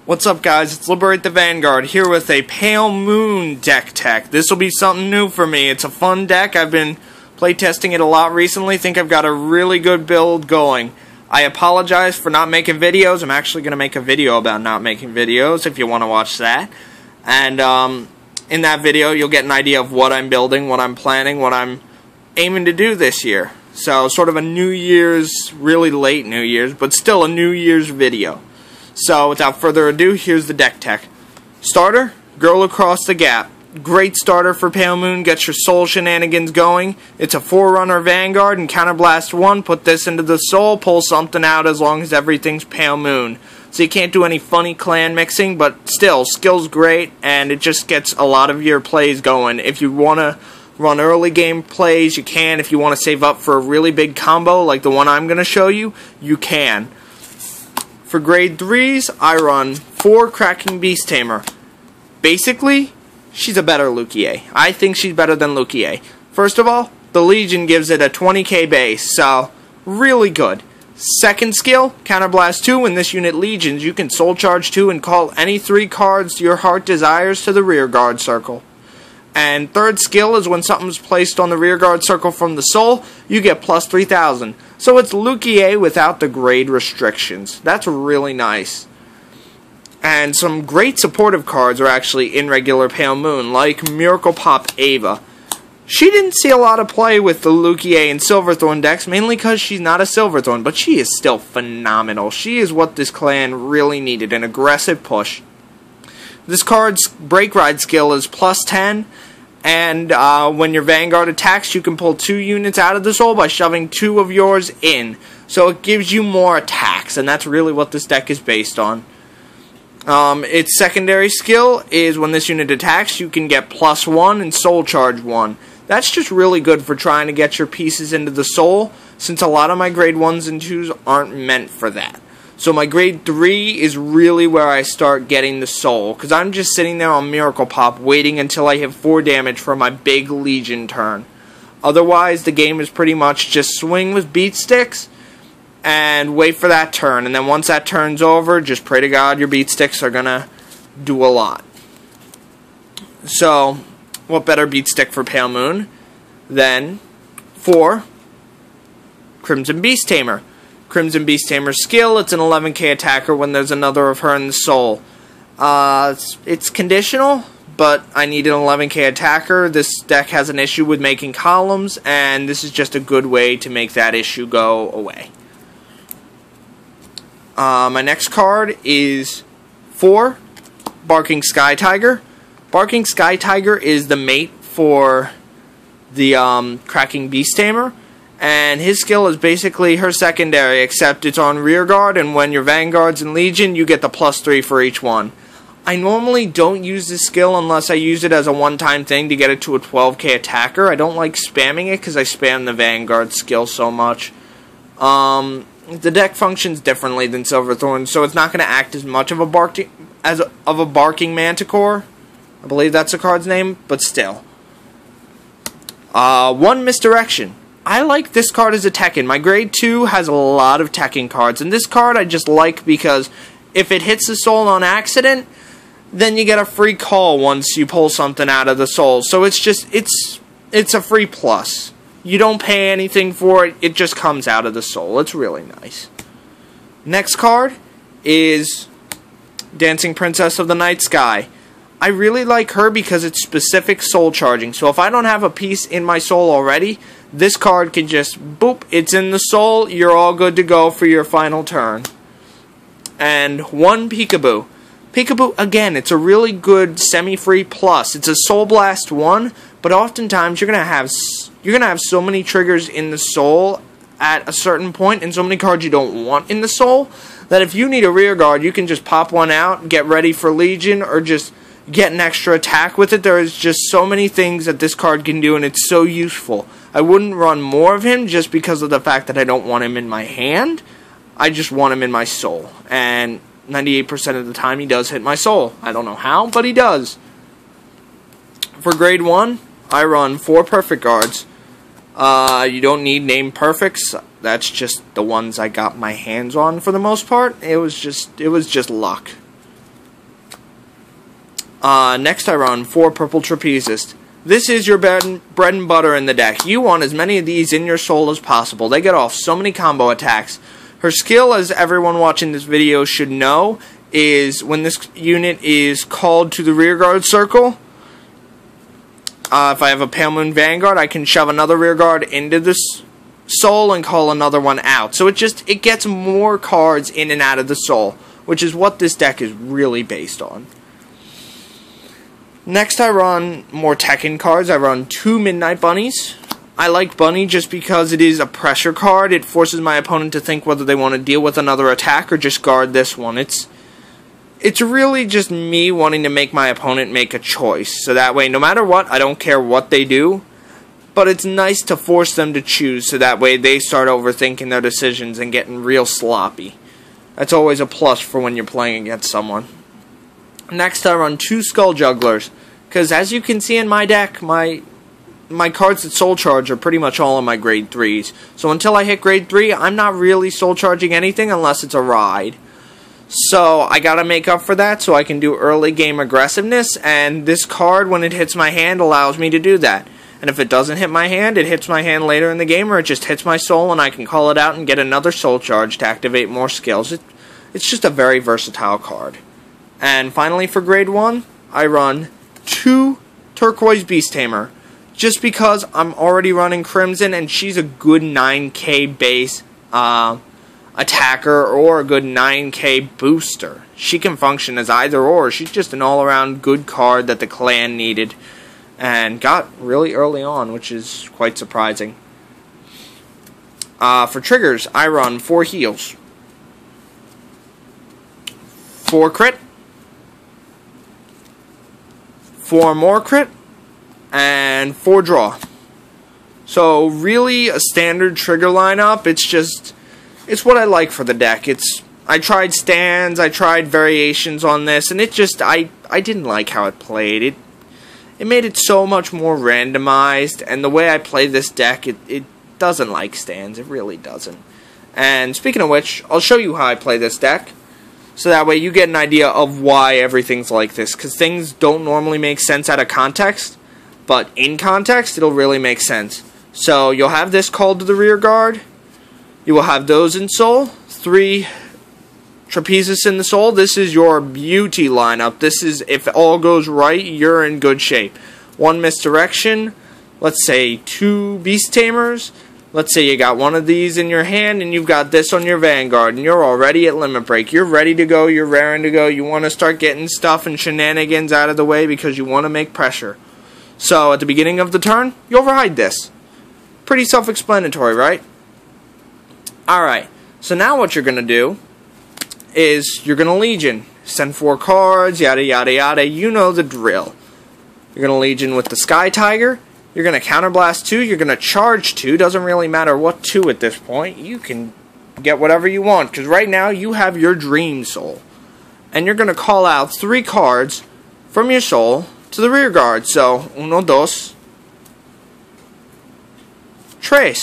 What's up, guys? It's Liberate the Vanguard here with a Pale Moon deck tech. This will be something new for me. It's a fun deck. I've been playtesting it a lot recently. Think I've got a really good build going. I apologize for not making videos. I'm actually going to make a video about not making videos if you want to watch that. And in that video, you'll get an idea of what I'm building, what I'm planning, what I'm aiming to do this year. So sort of a New Year's, really late New Year's, but still a New Year's video. So, without further ado, here's the deck tech. Starter, Girl Across the Gap. Great starter for Pale Moon, gets your soul shenanigans going. It's a Forerunner Vanguard and Counterblast 1. Put this into the soul, pull something out as long as everything's Pale Moon. So you can't do any funny clan mixing, but still, skill's great, and it just gets a lot of your plays going. If you want to run early game plays, you can. If you want to save up for a really big combo like the one I'm going to show you, you can. For grade 3s, I run 4 Cracking Beast Tamer. Basically, she's a better Lukier. I think she's better than Lukier. First of all, the Legion gives it a 20k base, so really good. Second skill, Counterblast 2. In this unit Legions, you can Soul Charge 2 and call any 3 cards your heart desires to the rearguard circle. And third skill is when something's placed on the rearguard circle from the soul, you get plus 3000. So it's Lukier without the grade restrictions. That's really nice. And some great supportive cards are actually in regular Pale Moon, like Miracle Pop Ava. She didn't see a lot of play with the Lukier and Silverthorn decks, mainly because she's not a Silverthorn, but she is still phenomenal. She is what this clan really needed, an aggressive push. This card's Break Ride skill is plus 10, and when your Vanguard attacks, you can pull 2 units out of the soul by shoving 2 of yours in. So it gives you more attacks, and that's really what this deck is based on. Its secondary skill is when this unit attacks, you can get plus 1 and Soul Charge 1. That's just really good for trying to get your pieces into the soul, since a lot of my grade 1s and 2s aren't meant for that. So my grade 3 is really where I start getting the soul, because I'm just sitting there on Miracle Pop waiting until I hit 4 damage for my big Legion turn. Otherwise, the game is pretty much just swing with beat sticks and wait for that turn. And then once that turn's over, just pray to God your beat sticks are going to do a lot. So, what better beat stick for Pale Moon than 4 Crimson Beast Tamer. Crimson Beast Tamer skill, it's an 11k attacker when there's another of her in the soul. It's conditional, but I need an 11k attacker. This deck has an issue with making columns, and this is just a good way to make that issue go away. My next card is 4 Barking Sky Tiger. Barking Sky Tiger is the mate for the Cracking Beast Tamer. And his skill is basically her secondary, except it's on rearguard, and when your Vanguard's in Legion, you get the plus 3 for each one. I normally don't use this skill unless I use it as a one-time thing to get it to a 12k attacker. I don't like spamming it because I spam the Vanguard skill so much. The deck functions differently than Silverthorn, so it's not going to act as much of a barking Manticore. I believe that's the card's name, but still. 1 Misdirection. I like this card as a Tekken. My grade 2 has a lot of Tekken cards, and this card I just like because if it hits the soul on accident, then you get a free call once you pull something out of the soul. So it's just, it's a free plus. You don't pay anything for it, it just comes out of the soul. It's really nice. Next card is Dancing Princess of the Night Sky. I really like her because it's specific soul charging. So if I don't have a piece in my soul already, this card can just, boop, it's in the soul, you're all good to go for your final turn. And 1 Peekaboo. Peekaboo, again, it's a really good semi-free plus. It's a Soul Blast 1, but oftentimes you're gonna have so many triggers in the soul at a certain point, and so many cards you don't want in the soul, that if you need a rearguard, you can just pop one out, get ready for Legion, or just get an extra attack with it. There is just so many things that this card can do, and it's so useful. I wouldn't run more of him just because of the fact that I don't want him in my hand. I just want him in my soul. And 98% of the time he does hit my soul. I don't know how, but he does. For grade 1, I run 4 Perfect Guards. You don't need named perfects. That's just the ones I got my hands on for the most part. It was just luck. Next I run 4 Purple Trapezist. This is your bread and butter in the deck. You want as many of these in your soul as possible. They get off so many combo attacks. Her skill, as everyone watching this video should know, is when this unit is called to the rearguard circle. If I have a Pale Moon Vanguard, I can shove another rearguard into this soul and call another one out. So it gets more cards in and out of the soul, which is what this deck is really based on. Next I run more Tekken cards. I run 2 Midnight Bunnies. I like Bunny just because it is a pressure card. It forces my opponent to think whether they want to deal with another attack or just guard this one. It's really just me wanting to make my opponent make a choice. So that way, no matter what, I don't care what they do. But it's nice to force them to choose so that way they start overthinking their decisions and getting real sloppy. That's always a plus for when you're playing against someone. Next I run 2 Skull Jugglers. Because as you can see in my deck, my cards that soul charge are pretty much all in my grade 3s. So until I hit grade 3, I'm not really soul charging anything unless it's a ride. So I gotta make up for that so I can do early game aggressiveness, and this card, when it hits my hand, allows me to do that. And if it doesn't hit my hand, it hits my hand later in the game, or it just hits my soul and I can call it out and get another soul charge to activate more skills. It's just a very versatile card. And finally for grade 1, I run 2 Turquoise Beast Tamer. Just because I'm already running Crimson and she's a good 9k base attacker or a good 9k booster. She can function as either or. She's just an all-around good card that the clan needed and got really early on, which is quite surprising. For triggers, I run 4 heals, 4 crit, 4 more crit, and 4 draw. So really a standard trigger lineup. It's what I like for the deck. I tried stands, I tried variations on this, and I didn't like how it played. It made it so much more randomized, and the way I play this deck, it doesn't like stands. It really doesn't. And speaking of which, I'll show you how I play this deck, so that way you get an idea of why everything's like this, because things don't normally make sense out of context, but in context, it'll really make sense. So you'll have this called to the rear guard. You will have those in soul. 3 Trapezis in the soul. This is your beauty lineup. This is, if all goes right, you're in good shape. 1 Misdirection. Let's say 2 Beast Tamers. Let's say you got one of these in your hand and you've got this on your Vanguard and you're already at limit break. You're ready to go. You're raring to go. You want to start getting stuff and shenanigans out of the way because you want to make pressure. So at the beginning of the turn, you override this. Pretty self-explanatory, right? Alright, so now what you're going to do is you're going to Legion. Send 4 cards, yada yada yada. You know the drill. You're going to Legion with the Sky Tiger. You're going to Counterblast 2. You're going to Charge 2. Doesn't really matter what 2 at this point. You can get whatever you want, because right now you have your Dream Soul. And you're going to call out 3 cards from your soul to the rear guard. So, 1, 2, 3.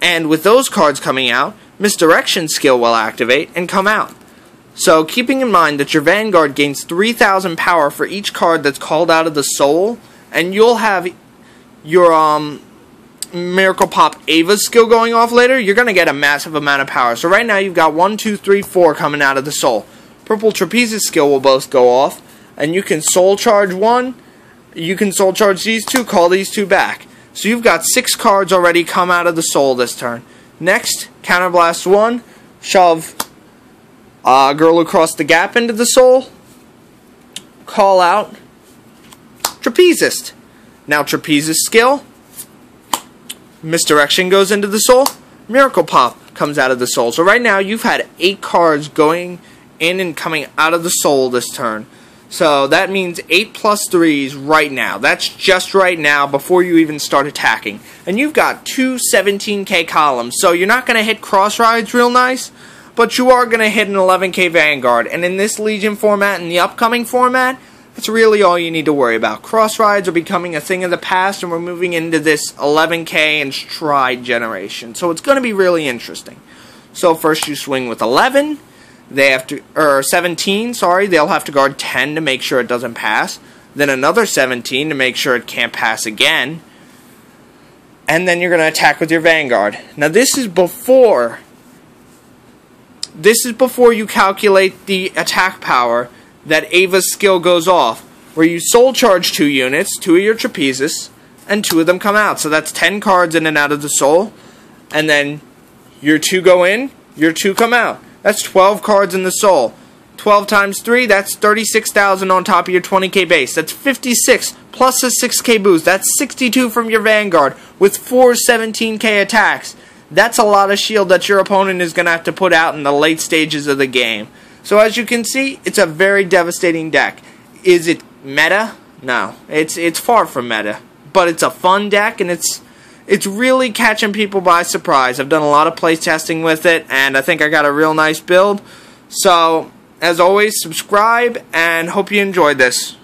And with those cards coming out, Misdirection skill will activate and come out. So keeping in mind that your Vanguard gains 3,000 power for each card that's called out of the soul, and you'll have your Miracle Pop Ava skill going off later, you're going to get a massive amount of power. So right now you've got 1, 2, 3, 4 coming out of the soul. Purple Trapezist skill will both go off, and you can soul charge 1, you can soul charge these 2, call these 2 back. So you've got 6 cards already come out of the soul this turn. Next, Counterblast 1, shove Girl Across the Gap into the soul, call out Trapezist. Now Trapezist skill, Misdirection goes into the soul, Miracle Pop comes out of the soul. So right now you've had 8 cards going in and coming out of the soul this turn. So that means 8 plus 3s right now. That's just right now before you even start attacking. And you've got 2 17k columns. So you're not going to hit cross rides real nice, but you are going to hit an 11k Vanguard. And in this Legion format and the upcoming format, that's really all you need to worry about. Cross rides are becoming a thing of the past, and we're moving into this 11k and stride generation. So it's going to be really interesting. So first you swing with 11. they have to, or 17, sorry, they'll have to guard 10 to make sure it doesn't pass. Then another 17 to make sure it can't pass again. And then you're going to attack with your Vanguard. Now this is before you calculate the attack power that Ava's skill goes off, where you soul charge 2 units, 2 of your trapezes, and 2 of them come out. So that's 10 cards in and out of the soul, and then your 2 go in, your 2 come out. That's 12 cards in the soul. 12 times 3, that's 36,000 on top of your 20k base. That's 56 plus a 6k boost. That's 62 from your Vanguard with 4 17k attacks. That's a lot of shield that your opponent is going to have to put out in the late stages of the game. So as you can see, it's a very devastating deck. Is it meta? No. It's far from meta. But it's a fun deck, and it's really catching people by surprise. I've done a lot of play testing with it, and I think I got a real nice build. So, as always, subscribe, and hope you enjoyed this.